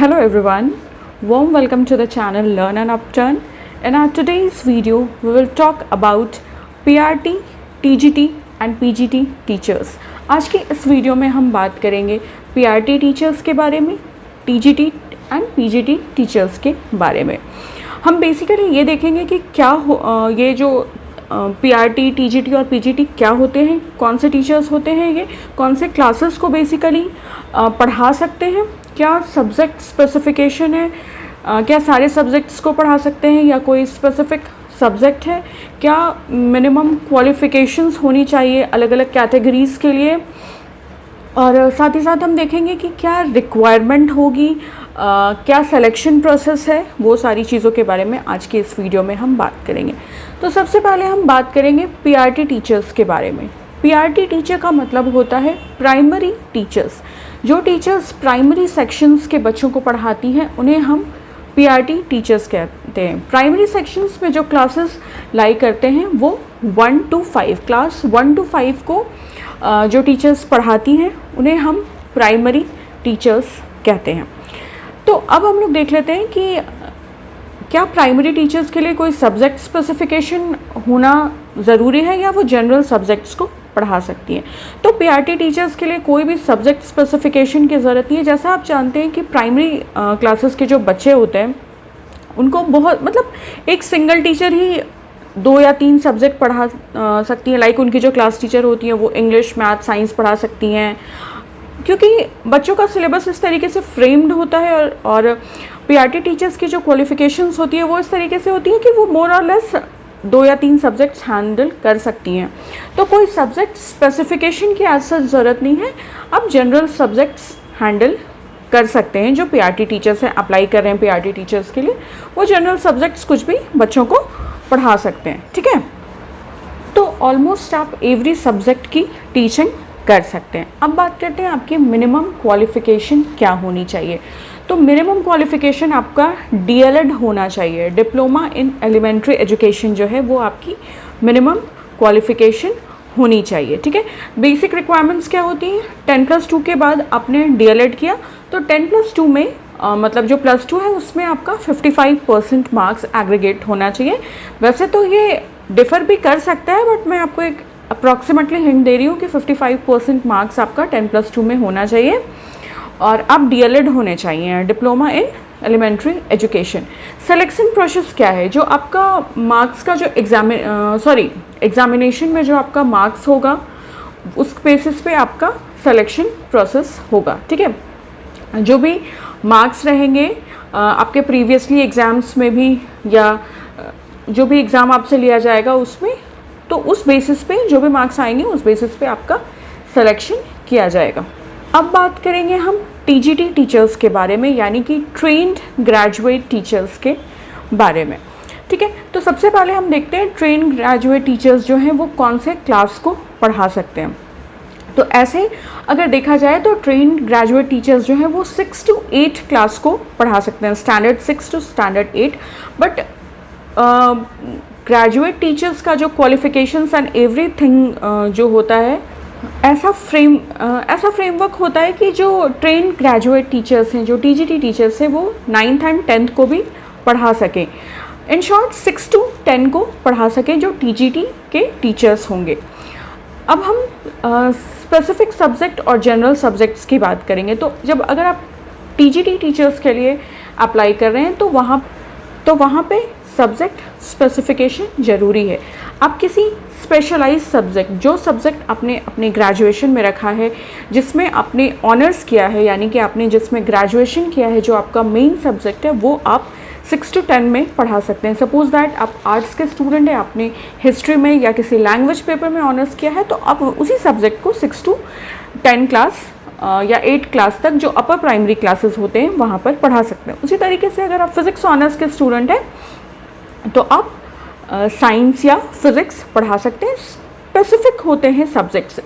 Hello everyone, warm welcome to the channel Learn and Upturn. In our today's video, we will talk about PRT, TGT and PGT teachers. आज की इस video में हम बात करेंगे PRT teachers के बारे में, TGT एंड PGT टीचर्स के बारे में. हम बेसिकली ये देखेंगे कि क्या ये जो PRT, TGT और PGT क्या होते हैं, कौन से टीचर्स होते हैं, ये कौन से क्लासेस को बेसिकली पढ़ा सकते हैं, क्या सब्जेक्ट स्पेसिफिकेशन है, क्या सारे सब्जेक्ट्स को पढ़ा सकते हैं या कोई स्पेसिफिक सब्जेक्ट है, क्या मिनिमम क्वालिफ़िकेशंस होनी चाहिए अलग अलग कैटेगरीज़ के लिए, और साथ ही साथ हम देखेंगे कि क्या रिक्वायरमेंट होगी, क्या सिलेक्शन प्रोसेस है. वो सारी चीज़ों के बारे में आज की इस वीडियो में हम बात करेंगे. तो सबसे पहले हम बात करेंगे PRT टीचर्स के बारे में. PRT टीचर का मतलब होता है प्राइमरी टीचर्स. जो टीचर्स प्राइमरी सेक्शंस के बच्चों को पढ़ाती हैं उन्हें हम PRT टीचर्स कहते हैं. प्राइमरी सेक्शंस में जो क्लासेस लाई करते हैं वो 1 to 5, क्लास 1 to 5 को जो टीचर्स पढ़ाती हैं उन्हें हम प्राइमरी टीचर्स कहते हैं. तो अब हम लोग देख लेते हैं कि क्या प्राइमरी टीचर्स के लिए कोई सब्जेक्ट स्पेसिफिकेशन होना ज़रूरी है या वो जनरल सब्जेक्ट्स को पढ़ा सकती हैं. तो PRT टीचर्स के लिए कोई भी सब्जेक्ट स्पेसिफिकेशन की ज़रूरत नहीं है. जैसा आप जानते हैं कि प्राइमरी क्लासेस के जो बच्चे होते हैं उनको बहुत एक सिंगल टीचर ही 2 या 3 सब्जेक्ट पढ़ा सकती हैं. लाइक उनकी जो क्लास टीचर होती हैं वो इंग्लिश, मैथ, साइंस पढ़ा सकती हैं, क्योंकि बच्चों का सिलेबस इस तरीके से फ्रेम्ड होता है. और PRT टीचर्स की जो क्वालिफ़िकेशंस होती है वो इस तरीके से होती है कि वो मोर और लेस 2 या 3 सब्जेक्ट्स हैंडल कर सकती हैं. तो कोई सब्जेक्ट स्पेसिफिकेशन की ऐसा ज़रूरत नहीं है. आप जनरल सब्जेक्ट्स हैंडल कर सकते हैं. जो PRT टीचर्स हैं, अप्लाई कर रहे हैं PRT टीचर्स के लिए, वो जनरल सब्जेक्ट्स कुछ भी बच्चों को पढ़ा सकते हैं. ठीक है, तो ऑलमोस्ट आप एवरी सब्जेक्ट की टीचिंग कर सकते हैं. अब बात करते हैं आपकी मिनिमम क्वालिफ़िकेशन क्या होनी चाहिए. तो मिनिमम क्वालिफ़िकेशन आपका DLED होना चाहिए. डिप्लोमा इन एलिमेंट्री एजुकेशन जो है वो आपकी मिनिमम क्वालिफ़िकेशन होनी चाहिए. ठीक है, बेसिक रिक्वायरमेंट्स क्या होती हैं. 10+2 के बाद आपने DLED किया तो 10+2 में मतलब जो +2 है उसमें आपका 55% मार्क्स एग्रीगेट होना चाहिए. वैसे तो ये डिफ़र भी कर सकता है, बट मैं आपको एक अप्रॉक्सीमेटली हिंट दे रही हूँ कि 55% मार्क्स आपका 10+2 में होना चाहिए. और आप DLED होने चाहिए, diploma in elementary education. Selection process क्या है. जो आपका मार्क्स का जो एग्जामिनेशन में जो आपका मार्क्स होगा उस बेसिस पे आपका सिलेक्शन प्रोसेस होगा. ठीक है, जो भी मार्क्स रहेंगे आपके प्रीवियसली एग्ज़ाम्स में भी या जो भी एग्ज़ाम आपसे लिया जाएगा उसमें, तो उस बेसिस पे जो भी मार्क्स आएंगे उस बेसिस पे आपका सिलेक्शन किया जाएगा. अब बात करेंगे हम TGT टीचर्स के बारे में, यानी कि ट्रेंड ग्रेजुएट टीचर्स के बारे में. ठीक है, तो सबसे पहले हम देखते हैं ट्रेंड ग्रेजुएट टीचर्स जो हैं वो कौन से क्लास को पढ़ा सकते हैं. तो ऐसे अगर देखा जाए तो ट्रेंड ग्रेजुएट टीचर्स जो हैं वो 6 to 8 क्लास को पढ़ा सकते हैं, standard 6 to standard 8. But graduate teachers का जो क्वालिफ़िकेशंस एंड एवरीथिंग जो होता है, ऐसा फ्रेमवर्क होता है कि जो ट्रेंड ग्रेजुएट टीचर्स हैं, जो TGT टीचर्स हैं, वो 9th and 10th को भी पढ़ा सकें. इन शॉर्ट 6 to 10 को पढ़ा सकें जो TGT के टीचर्स होंगे. अब हम स्पेसिफिक सब्जेक्ट और जनरल सब्जेक्ट्स की बात करेंगे. तो अगर आप TGT टीचर्स के लिए अप्लाई कर रहे हैं तो वहाँ पे सब्जेक्ट स्पेसिफिकेशन ज़रूरी है. आप किसी स्पेशलाइज्ड सब्जेक्ट, जो सब्जेक्ट आपने अपने ग्रेजुएशन में रखा है, जिसमें आपने ऑनर्स किया है, यानी कि आपने जिसमें ग्रेजुएशन किया है, जो आपका मेन सब्जेक्ट है, वो आप 6 to 10 में पढ़ा सकते हैं. सपोज़ दैट आप आर्ट्स के स्टूडेंट हैं, आपने हिस्ट्री में या किसी लैंग्वेज पेपर में ऑनर्स किया है, तो आप उसी सब्जेक्ट को 6 to 10 क्लास या 8 क्लास तक जो अपर प्राइमरी क्लासेस होते हैं वहाँ पर पढ़ा सकते हैं. उसी तरीके से अगर आप फिज़िक्स ऑनर्स के स्टूडेंट हैं तो आप साइंस या फिज़िक्स पढ़ा सकते हैं. स्पेसिफिक होते हैं subjects.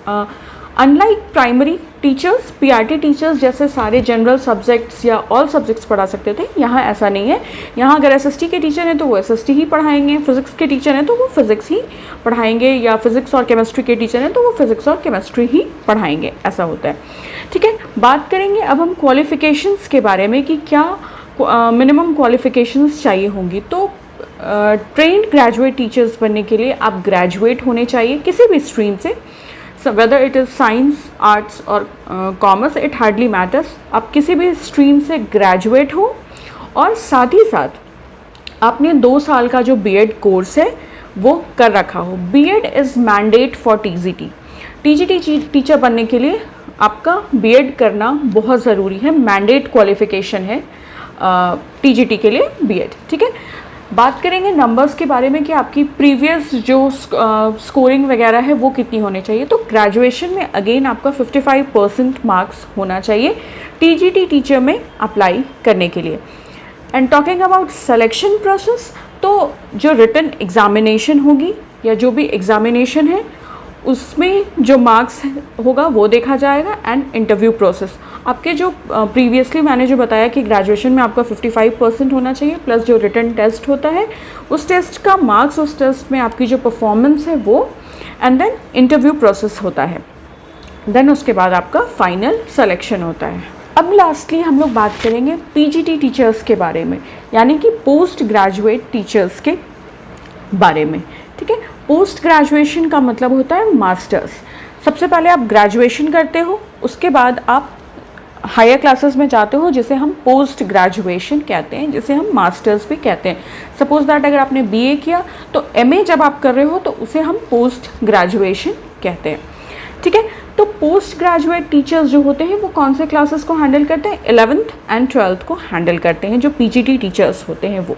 Unlike primary teachers, PRT teachers जैसे सारे जनरल सब्जेक्ट्स या ऑल सब्जेक्ट्स पढ़ा सकते थे, यहाँ ऐसा नहीं है। यहाँ अगर एसएसटी के टीचर हैं तो वो एसएसटी ही पढ़ाएंगे, फिजिक्स के टीचर हैं तो वो फिजिक्स ही पढ़ाएंगे, या फिजिक्स और केमिस्ट्री के टीचर हैं तो वो फिजिक्स और केमिस्ट्री ही पढ़ाएंगे, ऐसा होता है। ठीक है, बात करेंगे अब हम क्वालिफ़िकेशंस के बारे में कि क्या मिनिमम क्वालिफ़िकेशंस चाहिए होंगी। तो ट्रेंड ग्रेजुएट टीचर्स बनने के लिए आप ग्रेजुएट होने चाहिए किसी भी स्ट्रीम से, whether it is science, arts और कॉमर्स, इट हार्डली मैटर्स। आप किसी भी स्ट्रीम से ग्रेजुएट हो और साथ ही साथ आपने 2 साल का जो बीएड कोर्स है वो कर रखा हो। B Ed is mandate for TGT. TGT teacher बनने के लिए आपका बीएड करना बहुत ज़रूरी है, मैंडेट क्वालिफ़िकेशन है टीजीटी के लिए बीएड। ठीक है, बात करेंगे नंबर्स के बारे में कि आपकी प्रीवियस जो स्कोरिंग वगैरह है वो कितनी होनी चाहिए। तो ग्रेजुएशन में अगेन आपका 55% मार्क्स होना चाहिए टीजीटी टीचर में अप्लाई करने के लिए। And talking about selection process, तो जो रिटन एग्जामिनेशन होगी या जो भी एग्जामिनेशन है उसमें जो मार्क्स होगा वो देखा जाएगा। एंड इंटरव्यू प्रोसेस, आपके जो प्रीवियसली मैंने जो बताया कि ग्रेजुएशन में आपका 55% होना चाहिए, प्लस जो रिटन टेस्ट होता है उस टेस्ट का मार्क्स, उस टेस्ट में आपकी जो परफॉर्मेंस है वो, एंड देन इंटरव्यू प्रोसेस होता है, देन उसके बाद आपका फाइनल सिलेक्शन होता है। अब लास्टली हम लोग बात करेंगे पीजीटी टीचर्स के बारे में, यानी कि पोस्ट ग्रेजुएट टीचर्स के बारे में। ठीक है, पोस्ट ग्रेजुएशन का मतलब होता है मास्टर्स। सबसे पहले आप ग्रेजुएशन करते हो, उसके बाद आप हायर क्लासेस में जाते हो जिसे हम पोस्ट ग्रेजुएशन कहते हैं, जिसे हम मास्टर्स भी कहते हैं। सपोज दैट अगर आपने बीए किया तो एमए जब आप कर रहे हो तो उसे हम पोस्ट ग्रेजुएशन कहते हैं। ठीक है, तो पोस्ट ग्रेजुएट टीचर्स जो होते हैं वो कौन से क्लासेस को हैंडल करते हैं? 11th एंड 12th को हैंडल करते हैं, जो पीजीटी टीचर्स होते हैं वो।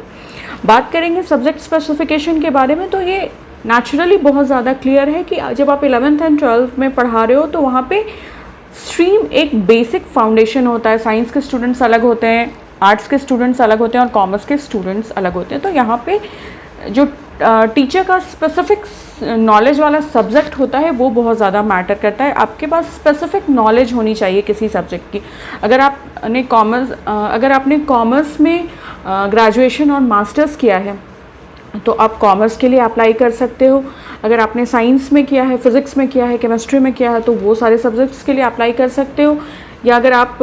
बात करेंगे सब्जेक्ट स्पेसिफिकेशन के बारे में, तो ये नेचुरली बहुत ज़्यादा क्लियर है कि जब आप 11th एंड 12th में पढ़ा रहे हो तो वहाँ पे स्ट्रीम एक बेसिक फाउंडेशन होता है। साइंस के स्टूडेंट्स अलग होते हैं, आर्ट्स के स्टूडेंट्स अलग होते हैं और कॉमर्स के स्टूडेंट्स अलग होते हैं। तो यहाँ पे जो टीचर का स्पेसिफिक नॉलेज वाला सब्जेक्ट होता है वो बहुत ज़्यादा मैटर करता है। आपके पास स्पेसिफिक नॉलेज होनी चाहिए किसी सब्जेक्ट की। अगर आपने कॉमर्स में ग्रेजुएशन और मास्टर्स किया है तो आप कॉमर्स के लिए अप्लाई कर सकते हो। अगर आपने साइंस में किया है, फिज़िक्स में किया है, केमिस्ट्री में किया है तो वो सारे सब्जेक्ट्स के लिए अप्लाई कर सकते हो। या अगर आप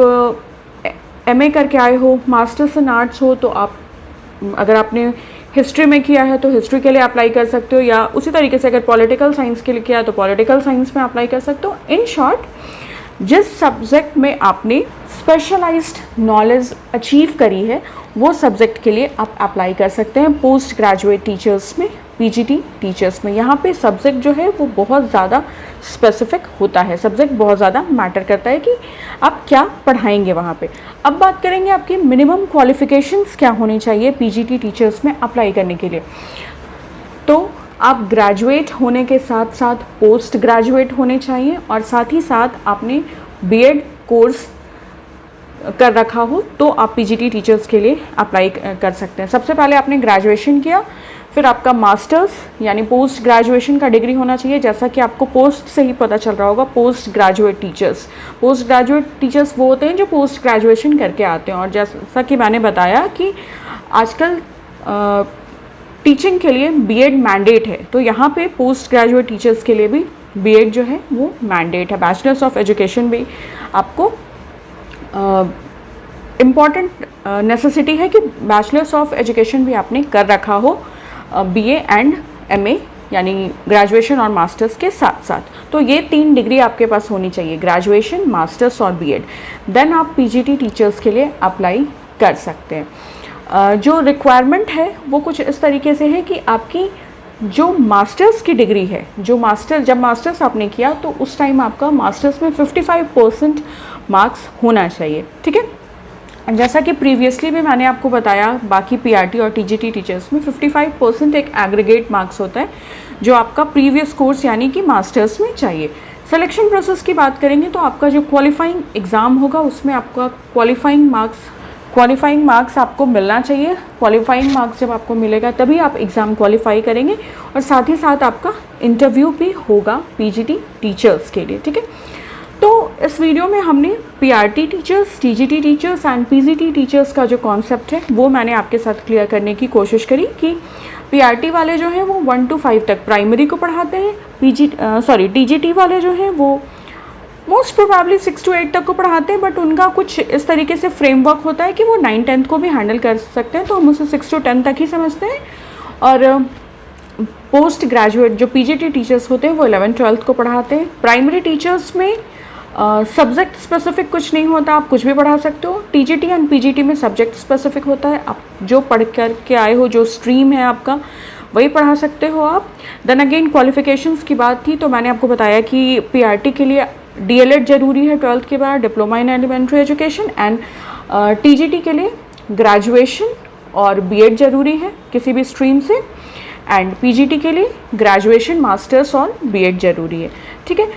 एमए करके आए हो, मास्टर्स इन आर्ट्स हो, तो आप अगर आपने हिस्ट्री में किया है तो हिस्ट्री के लिए अप्लाई कर सकते हो। या उसी तरीके से अगर पॉलिटिकल साइंस के लिए किया है तो पॉलिटिकल साइंस में अप्लाई कर सकते हो। इन शॉर्ट, जिस सब्जेक्ट में आपने स्पेशलाइज्ड नॉलेज अचीव करी है वो सब्जेक्ट के लिए आप अप्लाई कर सकते हैं पोस्ट ग्रेजुएट टीचर्स में, पीजीटी टीचर्स में। यहाँ पे सब्जेक्ट जो है वो बहुत ज़्यादा स्पेसिफिक होता है, सब्जेक्ट बहुत ज़्यादा मैटर करता है कि आप क्या पढ़ाएंगे वहाँ पे। अब बात करेंगे आपकी मिनिमम क्वालिफ़िकेशंस क्या होनी चाहिए पीजीटी टीचर्स में अप्लाई करने के लिए। तो आप ग्रेजुएट होने के साथ साथ पोस्ट ग्रेजुएट होने चाहिए और साथ ही साथ आपने बीएड कोर्स कर रखा हो तो आप पीजीटी टीचर्स के लिए अप्लाई कर सकते हैं। सबसे पहले आपने ग्रेजुएशन किया, फिर आपका मास्टर्स यानी पोस्ट ग्रेजुएशन का डिग्री होना चाहिए। जैसा कि आपको पोस्ट से ही पता चल रहा होगा, पोस्ट ग्रेजुएट टीचर्स वो होते हैं जो पोस्ट ग्रेजुएशन करके आते हैं। और जैसा कि मैंने बताया कि आजकल टीचिंग के लिए बीएड मैंडेट है, तो यहाँ पे पोस्ट ग्रेजुएट टीचर्स के लिए भी बीएड जो है वो मैंडेट है। बैचलर्स ऑफ एजुकेशन भी आपको इम्पॉर्टेंट नेसेसिटी है कि बैचलर्स ऑफ एजुकेशन भी आपने कर रखा हो बीए एंड एमए यानी ग्रेजुएशन और मास्टर्स के साथ साथ। तो ये 3 डिग्री आपके पास होनी चाहिए, ग्रेजुएशन, मास्टर्स और बीएड। देन आप पीजीटी टीचर्स के लिए अप्लाई कर सकते हैं। जो रिक्वायरमेंट है वो कुछ इस तरीके से है कि आपकी जो मास्टर्स की डिग्री है, जब मास्टर्स आपने किया तो उस टाइम आपका मास्टर्स में 55% मार्क्स होना चाहिए। ठीक है, जैसा कि प्रीवियसली भी मैंने आपको बताया, बाकी पीआरटी और टीजीटी टीचर्स में 55% एक एग्रीगेट मार्क्स होता है जो आपका प्रीवियस कोर्स यानी कि मास्टर्स में चाहिए। सिलेक्शन प्रोसेस की बात करेंगे तो आपका जो क्वालिफाइंग एग्ज़ाम होगा उसमें आपका क्वालिफाइंग मार्क्स आपको मिलना चाहिए। क्वालिफाइंग मार्क्स जब आपको मिलेगा तभी आप एग्ज़ाम क्वालिफाई करेंगे और साथ ही साथ आपका इंटरव्यू भी होगा पीजीटी टीचर्स के लिए। ठीक है, इस वीडियो में हमने PRT teachers, TGT teachers and PGT teachers का जो कॉन्सेप्ट है वो मैंने आपके साथ क्लियर करने की कोशिश करी कि पीआरटी वाले जो हैं वो 1 to 5 तक प्राइमरी को पढ़ाते हैं, टीजीटी वाले जो हैं वो मोस्ट प्रोबेबली 6 to 8 तक को पढ़ाते हैं, बट उनका कुछ इस तरीके से फ्रेमवर्क होता है कि वो 9-10 को भी हैंडल कर सकते हैं, तो हम उसे 6 to 10 तक ही समझते हैं। और पोस्ट ग्रेजुएट जो पीजीटी टीचर्स होते हैं वो 11-12 को पढ़ाते हैं। प्राइमरी टीचर्स में सब्जेक्ट स्पेसिफिक कुछ नहीं होता, आप कुछ भी पढ़ा सकते हो। टीजीटी एंड पीजीटी में सब्जेक्ट स्पेसिफिक होता है, आप जो पढ़ कर के आए हो, जो स्ट्रीम है आपका वही पढ़ा सकते हो आप। देन अगेन क्वालिफिकेशंस की बात थी तो मैंने आपको बताया कि पीआरटी के लिए डीएलएड ज़रूरी है 12th के बाद, diploma in elementary education, and TGT के लिए ग्रेजुएशन और बीएड ज़रूरी है किसी भी स्ट्रीम से, एंड पीजीटी के लिए ग्रेजुएशन, मास्टर्स और बीएड ज़रूरी है। ठीक है,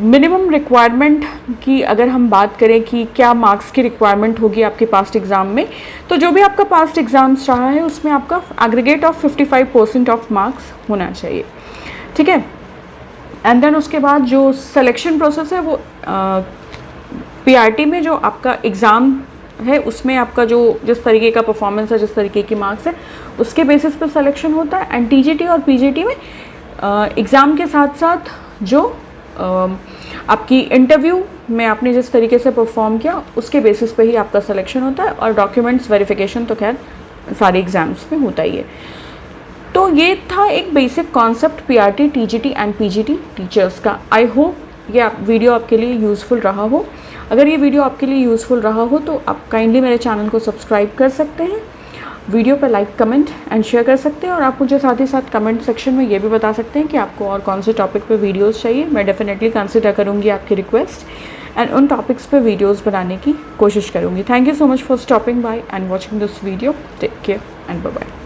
मिनिमम रिक्वायरमेंट की अगर हम बात करें कि क्या मार्क्स की रिक्वायरमेंट होगी आपके पास्ट एग्ज़ाम में, तो जो भी आपका पास्ट एग्ज़ाम्स रहा है उसमें आपका एग्रीगेट ऑफ 55% ऑफ मार्क्स होना चाहिए। ठीक है, एंड देन उसके बाद जो सिलेक्शन प्रोसेस है वो पीआरटी में जो आपका एग्ज़ाम है उसमें आपका जो जिस तरीके का परफॉर्मेंस है, जिस तरीके की मार्क्स है, उसके बेसिस पर सिलेक्शन होता है। एंड टीजीटी और पीजीटी में एग्ज़ाम के साथ साथ जो आपकी इंटरव्यू में आपने जिस तरीके से परफॉर्म किया उसके बेसिस पे ही आपका सिलेक्शन होता है, और डॉक्यूमेंट्स वेरिफिकेशन तो खैर सारे एग्ज़ाम्स में होता ही है। तो ये था एक basic concept PRT, TGT and PGT teachers का। आई होप ये वीडियो आपके लिए यूज़फुल रहा हो। अगर ये वीडियो आपके लिए यूज़फुल रहा हो तो आप काइंडली मेरे चैनल को सब्सक्राइब कर सकते हैं, वीडियो पर लाइक, कमेंट एंड शेयर कर सकते हैं, और आप मुझे साथ ही साथ कमेंट सेक्शन में ये भी बता सकते हैं कि आपको और कौन से टॉपिक पे वीडियोस चाहिए। मैं डेफिनेटली कंसिडर करूँगी आपकी रिक्वेस्ट एंड उन टॉपिक्स पे वीडियोस बनाने की कोशिश करूँगी। Thank you so much for stopping by and watching this video. Take care and bye bye.